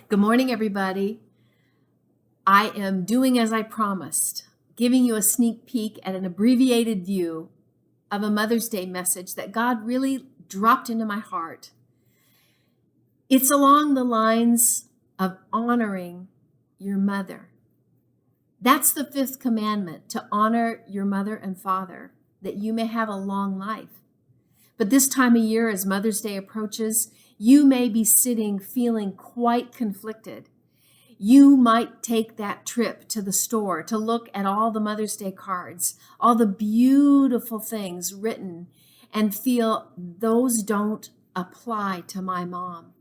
Good morning, everybody. I am doing as I promised, giving you a sneak peek at an abbreviated view of a Mother's Day message that God really dropped into my heart. It's along the lines of honoring your mother. That's the fifth commandment, to honor your mother and father, that you may have a long life. But this time of year, as Mother's Day approaches, you may be sitting feeling quite conflicted. You might take that trip to the store to look at all the Mother's Day cards, all the beautiful things written, and feel those don't apply to my mom.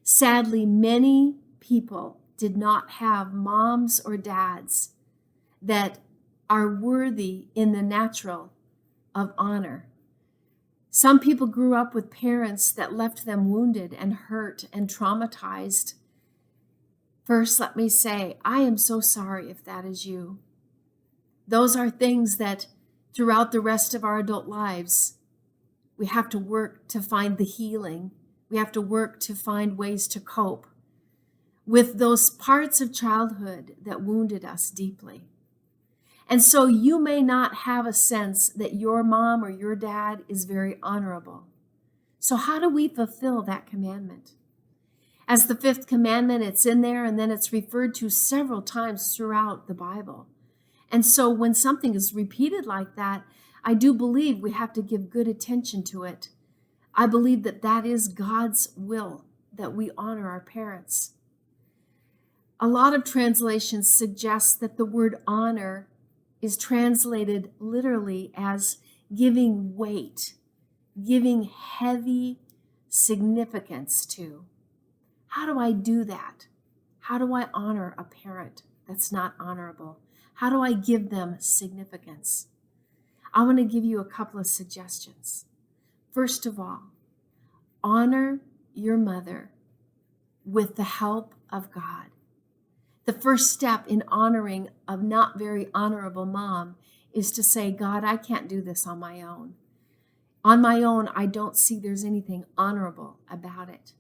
Sadly, many people did not have moms or dads that are worthy in the natural of honor. Some people grew up with parents that left them wounded and hurt and traumatized. First, let me say, I am so sorry if that is you. Those are things that throughout the rest of our adult lives, we have to work to find the healing. We have to work to find ways to cope with those parts of childhood that wounded us deeply. And so you may not have a sense that your mom or your dad is very honorable. So how do we fulfill that commandment? As the fifth commandment, it's in there, and then it's referred to several times throughout the Bible. And so when something is repeated like that, I do believe we have to give good attention to it. I believe that that is God's will, that we honor our parents. A lot of translations suggest that the word honor is translated literally as giving weight, giving heavy significance to. How do I do that? How do I honor a parent that's not honorable? How do I give them significance? I want to give you a couple of suggestions. First of all, honor your mother with the help of God. The first step in honoring a not very honorable mom is to say, God, I can't do this on my own. On my own, I don't see there's anything honorable about it.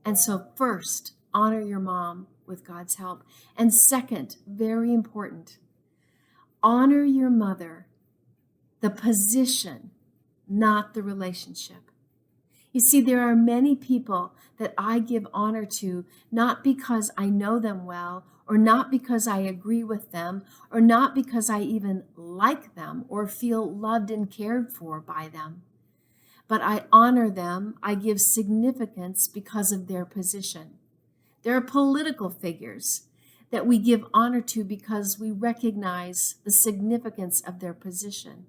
And so first, honor your mom with God's help. And second, very important, honor your mother, the position, not the relationship. You see, there are many people that I give honor to, not because I know them well, or not because I agree with them, or not because I even like them or feel loved and cared for by them. But I honor them, I give significance because of their position. There are political figures that we give honor to because we recognize the significance of their position.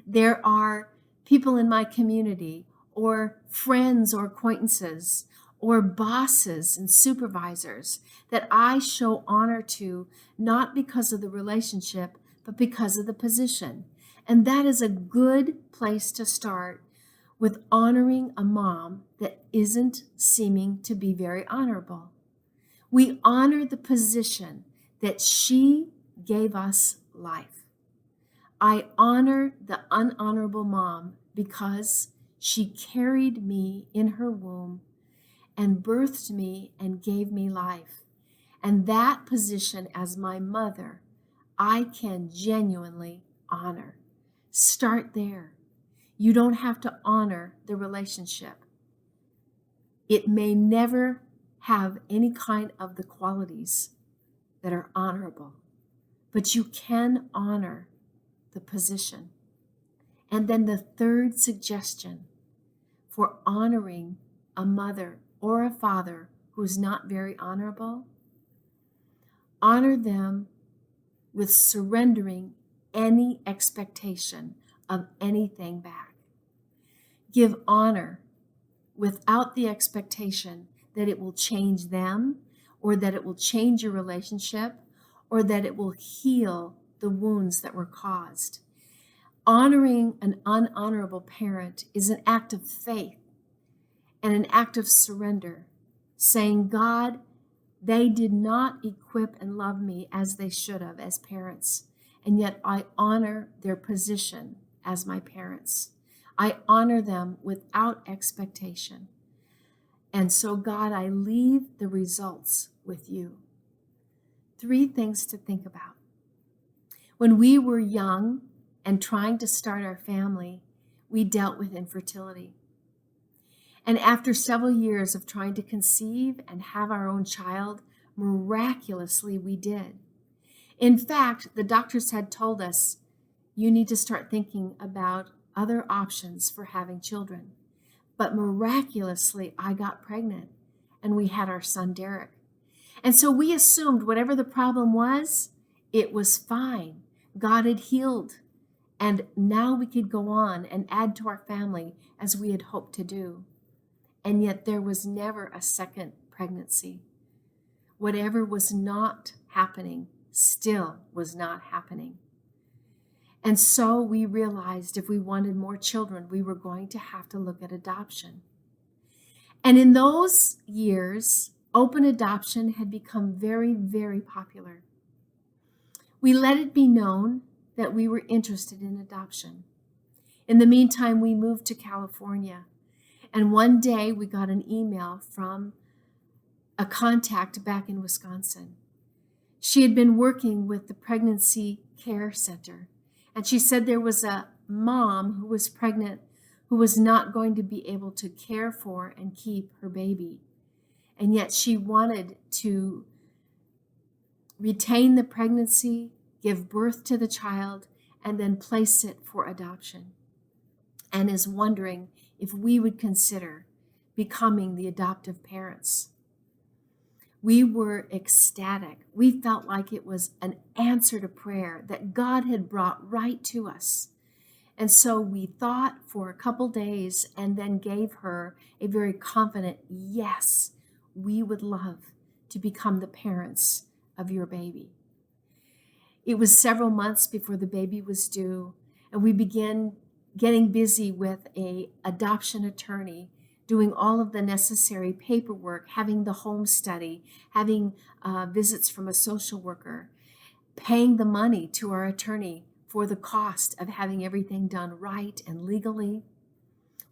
There are people in my community, or friends or acquaintances, or bosses and supervisors that I show honor to, not because of the relationship, but because of the position. And that is a good place to start with honoring a mom that isn't seeming to be very honorable. We honor the position that she gave us life. I honor the unhonorable mom because she carried me in her womb and birthed me and gave me life. And that position as my mother, I can genuinely honor. Start there. You don't have to honor the relationship. It may never have any kind of the qualities that are honorable, but you can honor the position. And then the third suggestion for honoring a mother or a father who's not very honorable, honor them with surrendering any expectation of anything back. Give honor without the expectation that it will change them, or that it will change your relationship, or that it will heal the wounds that were caused. Honoring an unhonorable parent is an act of faith and an act of surrender, saying, God, they did not equip and love me as they should have as parents, and yet I honor their position as my parents. I honor them without expectation. And so, God, I leave the results with you. 3 things to think about. When we were young and trying to start our family, we dealt with infertility. And after several years of trying to conceive and have our own child, miraculously we did. In fact, the doctors had told us, you need to start thinking about other options for having children. But miraculously, I got pregnant and we had our son, Derek. And so we assumed whatever the problem was, it was fine. God had healed. And now we could go on and add to our family as we had hoped to do. And yet there was never a second pregnancy. Whatever was not happening still was not happening. And so we realized if we wanted more children, we were going to have to look at adoption. And in those years, open adoption had become very, very popular. We let it be known that we were interested in adoption. In the meantime, we moved to California. And one day we got an email from a contact back in Wisconsin. She had been working with the Pregnancy Care Center. And she said there was a mom who was pregnant who was not going to be able to care for and keep her baby. And yet she wanted to retain the pregnancy, give birth to the child, and then place it for adoption. And is wondering if we would consider becoming the adoptive parents. We were ecstatic. We felt like it was an answer to prayer that God had brought right to us. And so we thought for a couple days and then gave her a very confident yes, we would love to become the parents of your baby. It was several months before the baby was due, and we began getting busy with an adoption attorney, doing all of the necessary paperwork, having the home study, having visits from a social worker, paying the money to our attorney for the cost of having everything done right and legally.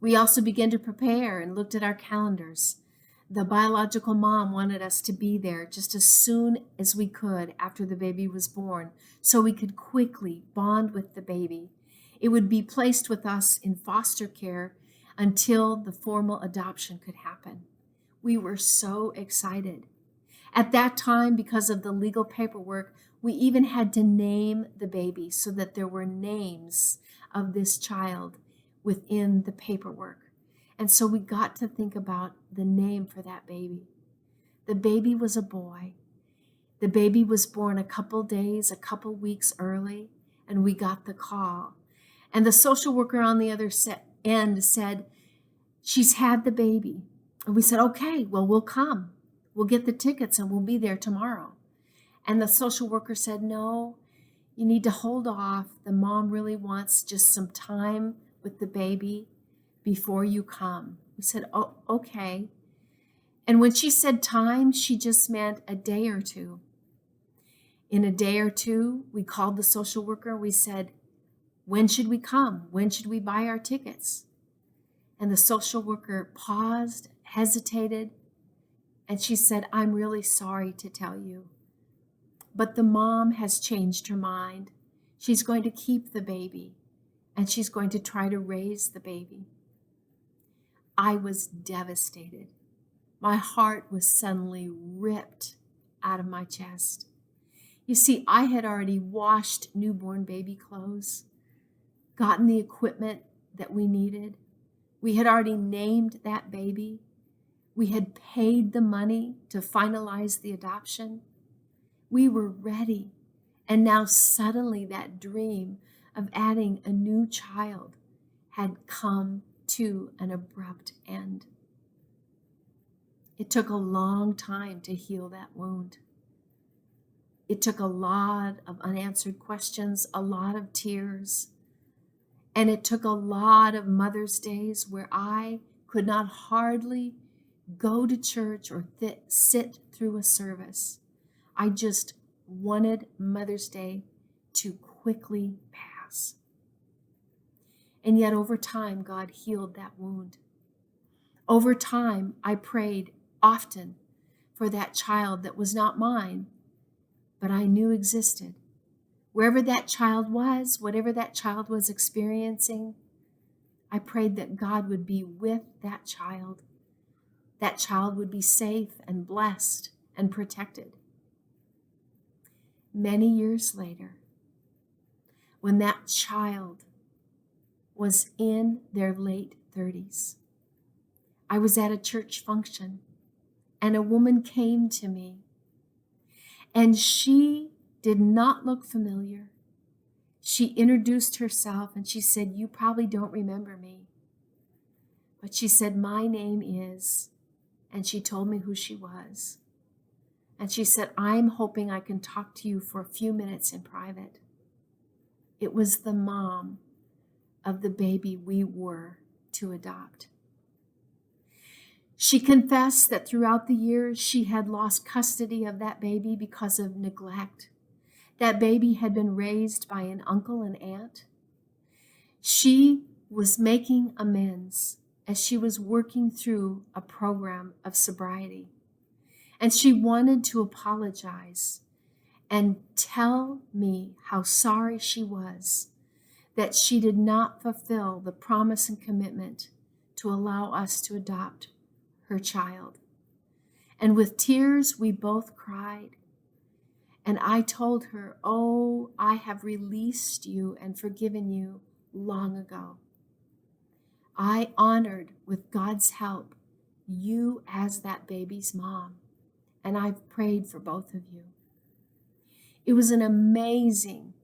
We also began to prepare and looked at our calendars. The biological mom wanted us to be there just as soon as we could after the baby was born so we could quickly bond with the baby. It would be placed with us in foster care until the formal adoption could happen. We were so excited. At that time, because of the legal paperwork, we even had to name the baby so that there were names of this child within the paperwork. And so we got to think about the name for that baby. The baby was a boy. The baby was born a couple days, a couple weeks early, and we got the call. And the social worker on the other end said, she's had the baby. And we said, okay, well, we'll come. We'll get the tickets and we'll be there tomorrow. And the social worker said, no, you need to hold off. The mom really wants just some time with the baby before you come. We said, oh, okay. And when she said time, she just meant a day or two. In a day or two, we called the social worker. We said, when should we come? When should we buy our tickets? And the social worker paused, hesitated, and she said, I'm really sorry to tell you, but the mom has changed her mind. She's going to keep the baby, and she's going to try to raise the baby. I was devastated. My heart was suddenly ripped out of my chest. You see, I had already washed newborn baby clothes, gotten the equipment that we needed. We had already named that baby. We had paid the money to finalize the adoption. We were ready. And now suddenly that dream of adding a new child had come to an abrupt end. It took a long time to heal that wound. It took a lot of unanswered questions, a lot of tears, and it took a lot of Mother's Days where I could not hardly go to church or sit through a service. I just wanted Mother's Day to quickly pass. And yet over time, God healed that wound. Over time, I prayed often for that child that was not mine, but I knew existed. Wherever that child was, whatever that child was experiencing, I prayed that God would be with that child. That child would be safe and blessed and protected. Many years later, when that child was in their late 30s, I was at a church function and a woman came to me, and she did not look familiar. She introduced herself and she said, "You probably don't remember me." But she said, "My name is," and she told me who she was. And she said, "I'm hoping I can talk to you for a few minutes in private." It was the mom of the baby we were to adopt. She confessed that throughout the years she had lost custody of that baby because of neglect. That baby had been raised by an uncle and aunt. She was making amends as she was working through a program of sobriety. And she wanted to apologize and tell me how sorry she was that she did not fulfill the promise and commitment to allow us to adopt her child. And with tears, we both cried. And I told her, "Oh, I have released you and forgiven you long ago. I honored, with God's help, you as that baby's mom. And I've prayed for both of you." It was an amazing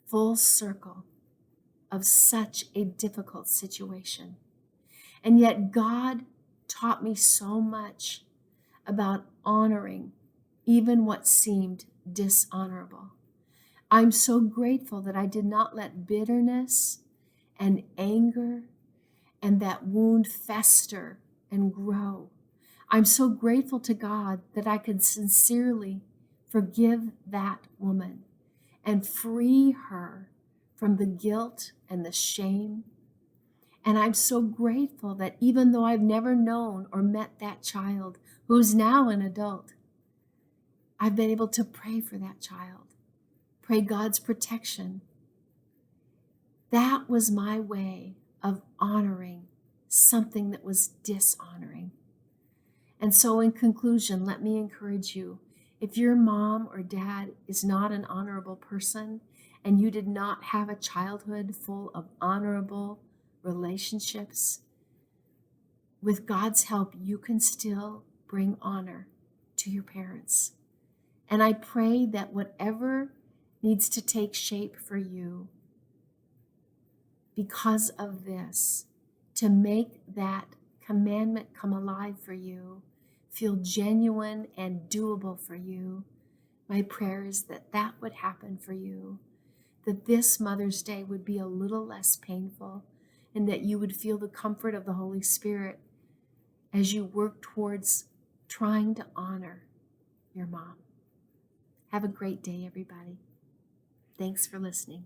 full circle of such a difficult situation. And yet God taught me so much about honoring even what seemed dishonorable. I'm so grateful that I did not let bitterness and anger and that wound fester and grow. I'm so grateful to God that I could sincerely forgive that woman and free her from the guilt and the shame. And I'm so grateful that even though I've never known or met that child, who's now an adult, I've been able to pray for that child, pray God's protection. That was my way of honoring something that was dishonoring. And so in conclusion, let me encourage you, if your mom or dad is not an honorable person and you did not have a childhood full of honorable relationships, with God's help, you can still bring honor to your parents. And I pray that whatever needs to take shape for you because of this, to make that commandment come alive for you, feel genuine and doable for you, my prayer is that that would happen for you, that this Mother's Day would be a little less painful, and that you would feel the comfort of the Holy Spirit as you work towards trying to honor your mom. Have a great day, everybody. Thanks for listening.